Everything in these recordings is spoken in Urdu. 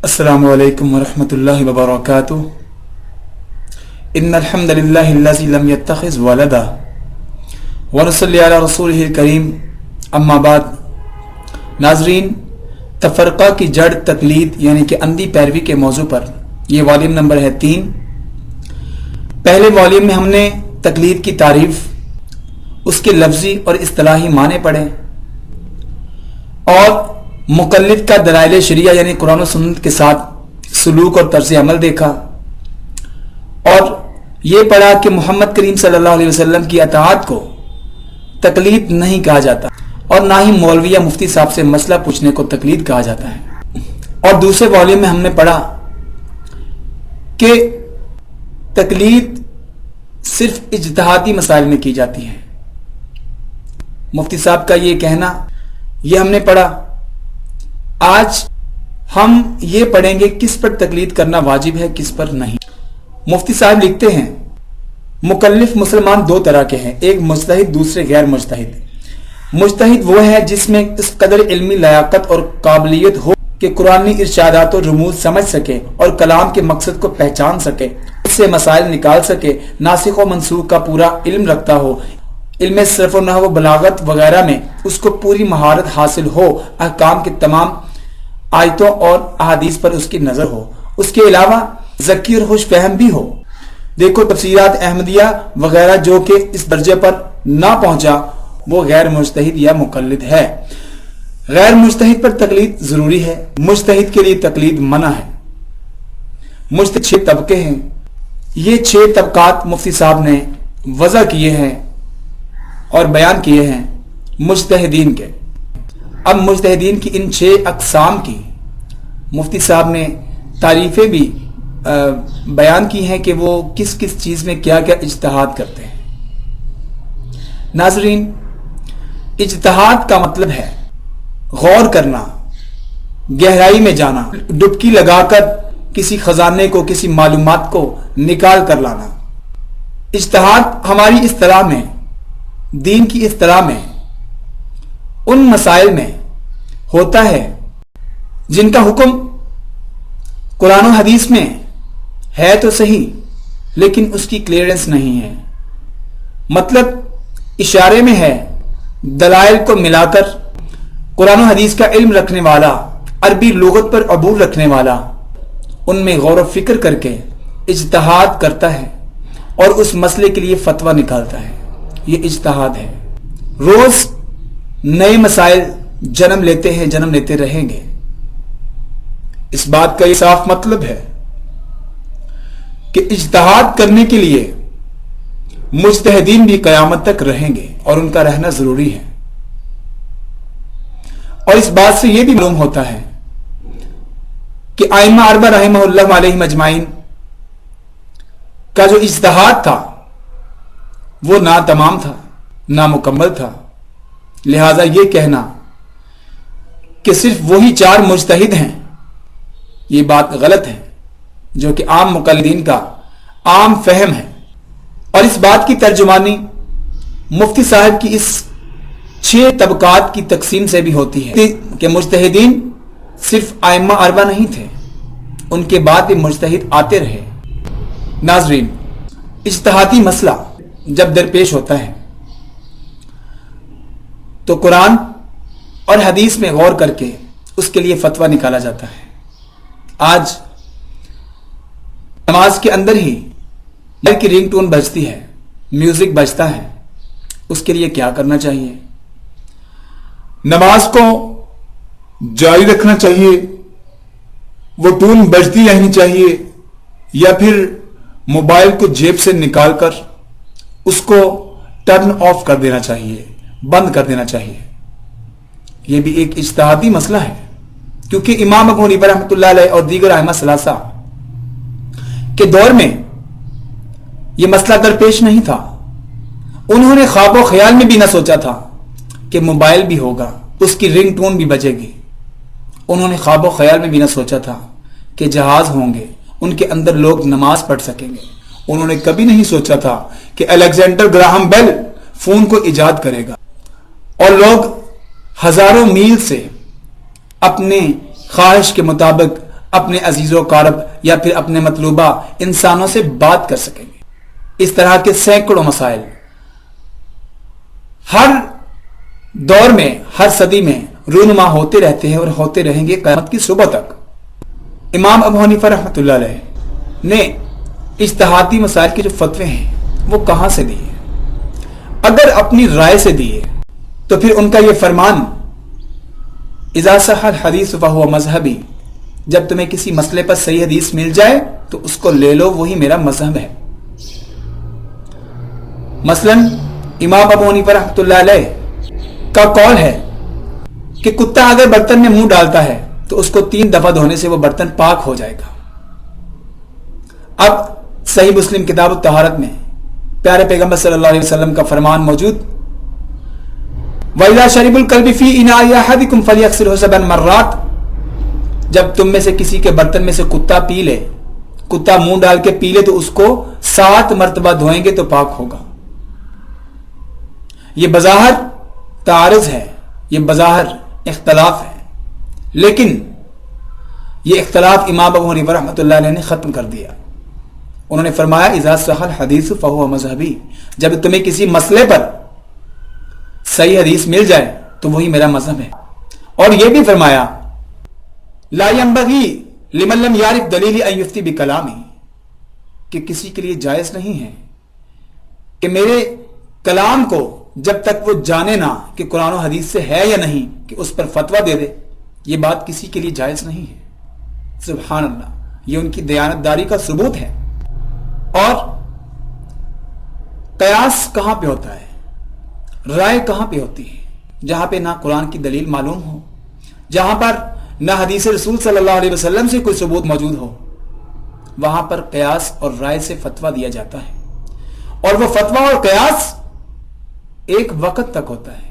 السلام علیکم ورحمۃ اللہ وبرکاتہ۔ ان الحمد للہ الذی لم یتخذ ولدا ونصلی علی رسولہ الکریم، اما بعد۔ ناظرین، تفرقہ کی جڑ تقلید یعنی کہ اندھی پیروی کے موضوع پر یہ والیوم نمبر ہے 3۔ پہلے والیوم میں ہم نے تقلید کی تعریف، اس کے لفظی اور اصطلاحی معنی پڑھے اور مقلد کا دلائل شریعہ یعنی قرآن و سنت کے ساتھ سلوک اور طرز عمل دیکھا، اور یہ پڑھا کہ محمد کریم صلی اللہ علیہ وسلم کی اطاعت کو تقلید نہیں کہا جاتا، اور نہ ہی مولوی یا مفتی صاحب سے مسئلہ پوچھنے کو تقلید کہا جاتا ہے۔ اور دوسرے والیوم میں ہم نے پڑھا کہ تقلید صرف اجتہادی مسائل میں کی جاتی ہے۔ مفتی صاحب کا یہ کہنا، یہ ہم نے پڑھا۔ آج ہم یہ پڑھیں گے کس پر تقلید کرنا واجب ہے، کس پر نہیں۔ مفتی صاحب لکھتے ہیں، مکلف مسلمان دو طرح کے ہیں، ایک مجتہد، دوسرے غیر مجتہد۔ مجتہد وہ ہے جس میں اس قدر علمی لیاقت اور قابلیت ہو کہ قرآنی ارشادات و رموز سمجھ سکے اور کلام کے مقصد کو پہچان سکے، اس سے مسائل نکال سکے، ناسخ و منسوخ کا پورا علم رکھتا ہو، علم صرف و نحو و بلاغت وغیرہ میں اس کو پوری مہارت حاصل ہو، احکام کے تمام آیتوں اور احادیث پر اس کی نظر ہو، اس کے علاوہ ذکی اور خوش فہم بھی ہو۔ دیکھو تفسیرات احمدیہ وغیرہ، جو کہ اس درجے پر نہ پہنچا وہ غیر مجتہد یا مقلد ہے۔ غیر مجتہد پر تقلید ضروری ہے، مجتہد کے لیے تقلید منع ہے۔ مجتہد 6 طبقے ہیں، یہ 6 طبقات مفتی صاحب نے وضع کیے ہیں اور بیان کیے ہیں مجتہدین کے۔ اب مجتہدین کی ان 6 اقسام کی مفتی صاحب نے تعریفیں بھی بیان کی ہیں کہ وہ کس کس چیز میں کیا کیا اجتہاد کرتے ہیں۔ ناظرین، اجتہاد کا مطلب ہے غور کرنا، گہرائی میں جانا، ڈبکی لگا کر کسی خزانے کو، کسی معلومات کو نکال کر لانا۔ اجتہاد ہماری اصطلاح میں، دین کی اصطلاح میں، ان مسائل میں ہوتا ہے جن کا حکم قرآن و حدیث میں ہے تو صحیح، لیکن اس کی کلیئرنس نہیں ہے، مطلب اشارے میں ہے، دلائل کو ملا کر قرآن و حدیث کا علم رکھنے والا، عربی لغت پر عبور رکھنے والا ان میں غور و فکر کر کے اجتہاد کرتا ہے اور اس مسئلے کے لیے فتویٰ نکالتا ہے، یہ اجتہاد ہے۔ روز نئے مسائل جنم لیتے ہیں، جنم لیتے رہیں گے۔ اس بات کا یہ صاف مطلب ہے کہ اجتہاد کرنے کے لیے مجتہدین بھی قیامت تک رہیں گے اور ان کا رہنا ضروری ہے۔ اور اس بات سے یہ بھی معلوم ہوتا ہے کہ ائمہ اربعہ رحمہ اللہ علیہم اجمعین کا جو اجتہاد تھا وہ نہ تمام تھا، نہ مکمل تھا۔ لہذا یہ کہنا کہ صرف وہی 4 مجتہد ہیں، یہ بات غلط ہے، جو کہ عام مقلدین کا عام فہم ہے۔ اور اس بات کی ترجمانی مفتی صاحب کی اس 6 طبقات کی تقسیم سے بھی ہوتی ہے کہ مجتہدین صرف ائمہ اربعہ نہیں تھے، ان کے بعد بھی مجتہد آتے رہے۔ ناظرین، اجتہادی مسئلہ جب درپیش ہوتا ہے تو قرآن اور حدیث میں غور کر کے اس کے لیے فتویٰ نکالا جاتا ہے۔ آج نماز کے اندر ہی موبائل کی رنگ ٹون بجتی ہے، میوزک بجتا ہے، اس کے لیے کیا کرنا چاہیے؟ نماز کو جاری رکھنا چاہیے، وہ ٹون بجتی رہنی چاہیے، یا پھر موبائل کو جیب سے نکال کر اس کو ٹرن آف کر دینا چاہیے، بند کر دینا چاہیے؟ یہ بھی ایک اجتہادی مسئلہ ہے، کیونکہ امام ابو حنیفہ رحمۃ اللہ علیہ اور دیگر ائمہ ثلاثہ کے دور میں یہ مسئلہ درپیش نہیں تھا۔ انہوں نے خواب و خیال میں بھی نہ سوچا تھا کہ موبائل بھی ہوگا، اس کی رنگ ٹون بھی بجے گی۔ انہوں نے خواب و خیال میں بھی نہ سوچا تھا کہ جہاز ہوں گے، ان کے اندر لوگ نماز پڑھ سکیں گے۔ انہوں نے کبھی نہیں سوچا تھا کہ الیگزینڈر گراہم بیل فون کو ایجاد کرے گا اور لوگ ہزاروں میل سے اپنے خواہش کے مطابق اپنے عزیز و قارب یا پھر اپنے مطلوبہ انسانوں سے بات کر سکیں گے. اس طرح کے سینکڑوں مسائل ہر دور میں، ہر صدی میں رونما ہوتے رہتے ہیں اور ہوتے رہیں گے قیامت کی صبح تک. امام ابو حنیفہ رحمۃ اللہ علیہ نے اجتہادی مسائل کے جو فتوے ہیں وہ کہاں سے دیے؟ اگر اپنی رائے سے دیے تو پھر ان کا یہ فرمان اذا صح الحدیث فہو مذہبی، جب تمہیں کسی مسئلے پر صحیح حدیث مل جائے تو اس کو لے لو، وہی میرا مذہب ہے. مثلا امام ابو حنیفہ رحمۃ اللہ علیہ کا قول ہے کہ کتا اگر برتن میں منہ ڈالتا ہے تو اس کو 3 دفعہ دھونے سے وہ برتن پاک ہو جائے گا. اب صحیح مسلم کتاب الطہارت میں پیارے پیغمبر صلی اللہ علیہ وسلم کا فرمان موجود، وَإِذَا شَرِبُ الْكَلْبِ فِي إِنَاءِ أَحَدِكُمْ فَلْيَغْسِلْهُ 7 مرات، جب تم میں سے کسی کے برتن میں سے کتا پی لے، کتا منہ ڈال کے پی لے تو اس کو 7 مرتبہ دھوئیں گے تو پاک ہوگا. یہ بظاہر تعارض ہے، یہ بظاہر اختلاف ہے، لیکن یہ اختلاف امام ابو حنیفہ رحمۃ اللہ علیہ نے ختم کر دیا. انہوں نے فرمایا اذا صح الحدیث فہو مذہبی، جب تمہیں کسی مسئلے پر صحیح حدیث مل جائے تو وہی میرا مذہب ہے. اور یہ بھی فرمایا لا ينبغي لمن لم يعرف دلیل ان يفتي بکلامی، کہ کسی کے لیے جائز نہیں ہے کہ میرے کلام کو جب تک وہ جانے نہ کہ قرآن و حدیث سے ہے یا نہیں کہ اس پر فتویٰ دے دے. یہ بات کسی کے لیے جائز نہیں ہے. سبحان اللہ، یہ ان کی دیانتداری کا ثبوت ہے. اور قیاس کہاں پہ ہوتا ہے؟ رائے کہاں پہ ہوتی ہے؟ جہاں پہ نہ قرآن کی دلیل معلوم ہو، جہاں پر نہ حدیث رسول صلی اللہ علیہ وسلم سے کوئی ثبوت موجود ہو، وہاں پر قیاس اور رائے سے فتویٰ دیا جاتا ہے. اور وہ فتویٰ اور قیاس ایک وقت تک ہوتا ہے،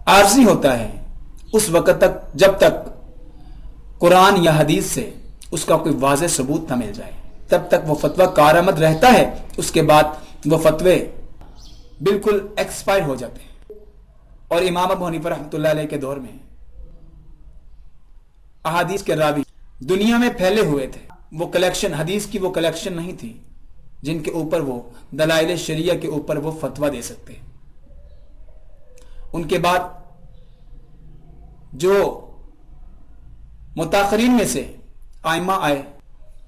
عارضی ہوتا ہے. اس وقت تک جب تک قرآن یا حدیث سے اس کا کوئی واضح ثبوت نہ مل جائے تب تک وہ فتویٰ کارآمد رہتا ہے. اس کے بعد وہ فتوے بالکل ایکسپائر ہو جاتے ہیں. اور امام ابو حنیفہ رحمۃ اللہ علیہ کے دور میں احادیث کے راوی دنیا میں پھیلے ہوئے تھے. وہ کلیکشن، حدیث کی وہ کلیکشن نہیں تھی جن کے اوپر وہ دلائل شریعہ کے اوپر وہ فتویٰ دے سکتے. ان کے بعد جو متاخرین میں سے ائمہ آئے،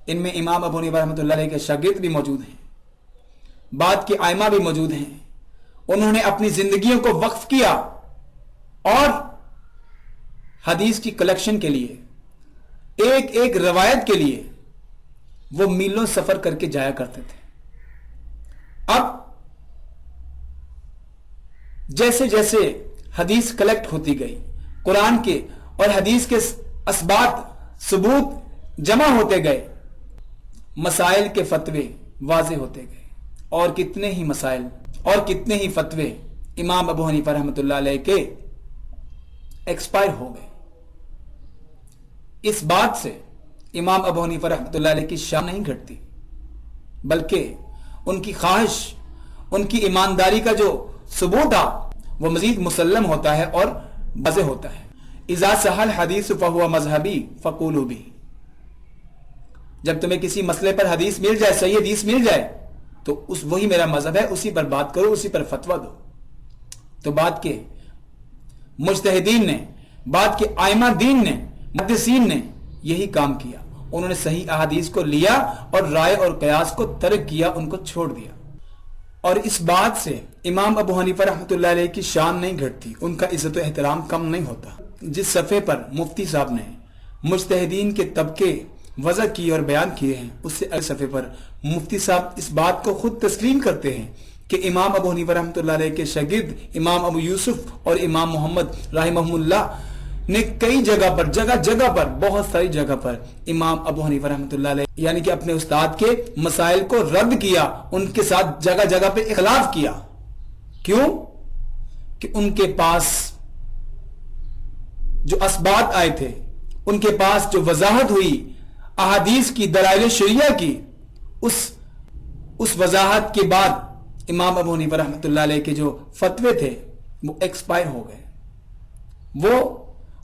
ان میں امام ابو حنیفہ رحمۃ اللہ علیہ کے شاگرد بھی موجود ہیں، بعد کے ائمہ بھی موجود ہیں. انہوں نے اپنی زندگیوں کو وقف کیا اور حدیث کی کلیکشن کے لیے، ایک ایک روایت کے لیے وہ میلوں سفر کر کے جایا کرتے تھے. اب جیسے جیسے حدیث کلیکٹ ہوتی گئی، قرآن کے اور حدیث کے اسبات ثبوت جمع ہوتے گئے، مسائل کے فتوے واضح ہوتے گئے. اور کتنے ہی مسائل اور کتنے ہی فتوے امام ابو حنیفہ رحمۃ اللہ علیہ کے ایکسپائر ہو گئے. اس بات سے امام ابو حنیفہ رحمۃ اللہ علیہ کی شان نہیں گھٹتی، بلکہ ان کی خواہش، ان کی ایمانداری کا جو ثبوت وہ مزید مسلم ہوتا ہے اور واضح ہوتا ہے. اذا صح الحدیث فہو مذہبی فقولوا بھی، جب تمہیں کسی مسئلے پر حدیث مل جائے، صحیح حدیث مل جائے تو وہی میرا مذہب ہے، اسی پر بات کرو، اسی پر فتویٰ دو. تو بعد کے مجتہدین نے، بعد کے ائمہ دین نے، محدثین نے یہی کام کیا. انہوں نے صحیح احادیث کو لیا اور رائے اور قیاس کو ترک کیا، ان کو چھوڑ دیا. اور اس بات سے امام ابو حنیفہ رحمۃ اللہ علیہ کی شان نہیں گھٹتی، ان کا عزت و احترام کم نہیں ہوتا. جس صفحے پر مفتی صاحب نے مجتہدین کے طبقے وضع کیے اور بیان کیے ہیں، اس سے اگلے صفحے پر مفتی صاحب اس بات کو خود تسلیم کرتے ہیں کہ امام ابو حنیفہ رحمۃ اللہ علیہ کے شاگرد امام ابو یوسف اور امام محمد رحمہ اللہ نے کئی جگہ پر، جگہ پر، بہت ساری جگہ پر امام ابو حنیفہ رحمۃ اللہ علیہ یعنی کہ اپنے استاد کے مسائل کو رد کیا، ان کے ساتھ جگہ جگہ پہ اختلاف کیا. کیوں؟ کہ ان کے پاس جو اسبات آئے تھے، ان کے پاس جو وضاحت ہوئی احادیث کی، دلائل شریعہ کی، اس وضاحت کے بعد امام ابو حنیفہ رحمۃ اللہ علیہ کے جو فتوے تھے وہ ایکسپائر ہو گئے. وہ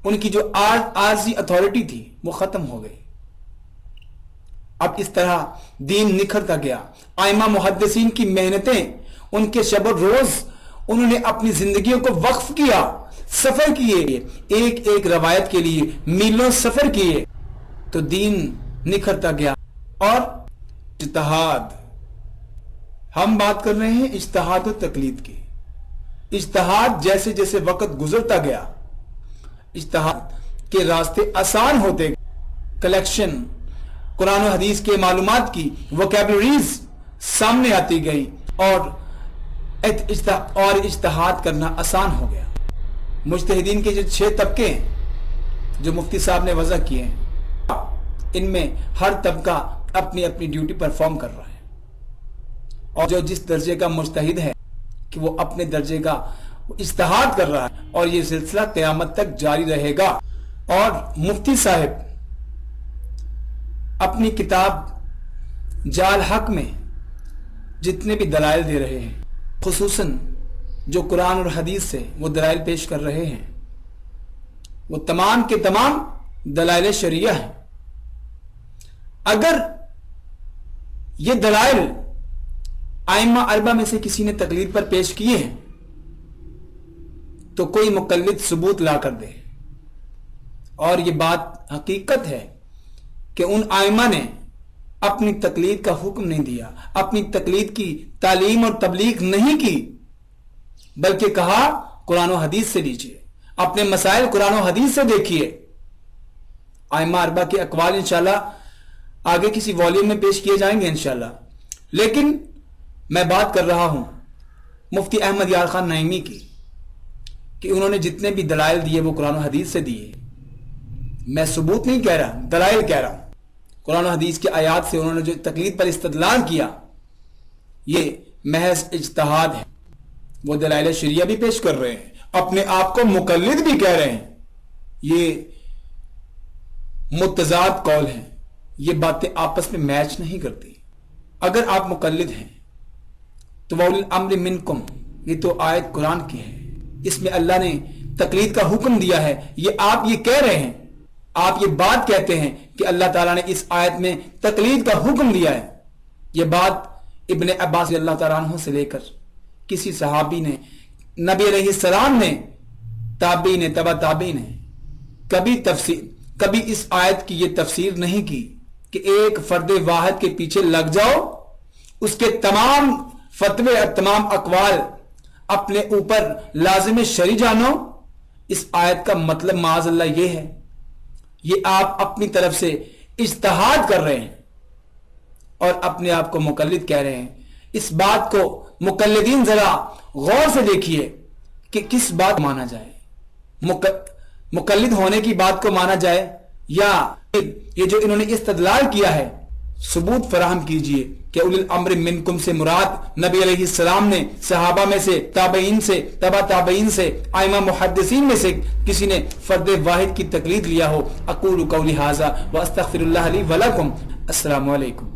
ان کی جو عارضی اتھارٹی تھی وہ ختم ہو گئی. اب اس طرح دین نکھرتا گیا. ائمہ محدثین کی محنتیں، ان کے شب و روز انہوں نے اپنی زندگیوں کو وقف کیا، سفر کیے، ایک ایک روایت کے لیے میلوں سفر کیے، تو دین نکھرتا گیا. اور اجتہاد، ہم بات کر رہے ہیں اجتہاد و تقلید کی. اجتہاد جیسے جیسے وقت گزرتا گیا، اجتہاد کے راستے آسان ہوتے گئے. کلیکشن قرآن و حدیث کے معلومات کی ووکیبلریز سامنے آتی گئی اور اجتہاد کرنا آسان ہو گیا. مجتہدین کے جو 6 طبقے ہیں جو مفتی صاحب نے وضع کیے ہیں، ان میں ہر طبقہ اپنی اپنی ڈیوٹی پرفارم کر رہا ہے، اور جو جس درجے کا مجتہد ہے کہ وہ اپنے درجے کا اجتہاد کر رہا ہے، اور یہ سلسلہ قیامت تک جاری رہے گا. اور مفتی صاحب اپنی کتاب جال حق میں جتنے بھی دلائل دے رہے ہیں، خصوصاً جو قرآن اور حدیث سے وہ دلائل پیش کر رہے ہیں، وہ تمام کے تمام دلائل شریعہ ہیں. اگر یہ دلائل ائمہ اربعہ میں سے کسی نے تقلید پر پیش کیے ہیں تو کوئی مقلد ثبوت لا کر دے. اور یہ بات حقیقت ہے کہ ان ائمہ نے اپنی تقلید کا حکم نہیں دیا، اپنی تقلید کی تعلیم اور تبلیغ نہیں کی، بلکہ کہا قرآن و حدیث سے لیجئے، اپنے مسائل قرآن و حدیث سے دیکھیے. ائمہ اربعہ کے اقوال انشاءاللہ آگے کسی والیوم میں پیش کیے جائیں گے انشاءاللہ. لیکن میں بات کر رہا ہوں مفتی احمد یار خان نعیمی کی، کہ انہوں نے جتنے بھی دلائل دیے وہ قرآن و حدیث سے دیے. میں ثبوت نہیں کہہ رہا، دلائل کہہ رہا ہوں. قرآن و حدیث کی آیات سے انہوں نے جو تقلید پر استدلال کیا، یہ محض اجتہاد ہے. وہ دلائل شریعہ بھی پیش کر رہے ہیں، اپنے آپ کو مقلد بھی کہہ رہے ہیں. یہ متضاد قول ہیں، یہ باتیں آپس میں میچ نہیں کرتی. اگر آپ مقلد ہیں تو وَأُولِي الْأَمْرِ مِنْكُمْ، یہ تو آیت قرآن کی ہے، اس میں اللہ نے تقلید کا حکم دیا ہے. یہ آپ یہ کہہ رہے ہیں، آپ یہ بات کہتے ہیں کہ اللہ تعالیٰ نے اس آیت میں تقلید کا حکم دیا ہے. یہ بات ابن عباس رضی اللہ تعالیٰ عنہ سے لے کر کسی صحابی نے، نبی علیہ السلام نے، تابعی نے، تبع تابعی نے کبھی اس آیت کی یہ تفسیر نہیں کی کہ ایک فرد واحد کے پیچھے لگ جاؤ، اس کے تمام فتوے اور تمام اقوال اپنے اوپر لازم شرعی جانو. اس آیت کا مطلب معاذ اللہ یہ ہے. یہ آپ اپنی طرف سے اجتہاد کر رہے ہیں اور اپنے آپ کو مقلد کہہ رہے ہیں. اس بات کو مقلدین ذرا غور سے دیکھیے کہ کس بات مانا جائے، مقلد ہونے کی بات کو مانا جائے، یا یہ جو انہوں نے استدلال کیا ہے ثبوت فراہم کیجئے کہ اولی الامر منکم سے مراد نبی علیہ السلام نے صحابہ میں سے، تابعین سے، تبع تابعین سے، ائمہ محدثین میں سے کسی نے فرد واحد کی تقلید لیا ہو. اقول قولی ھذا واستغفر اللہ لی ولکم. السلام علیکم.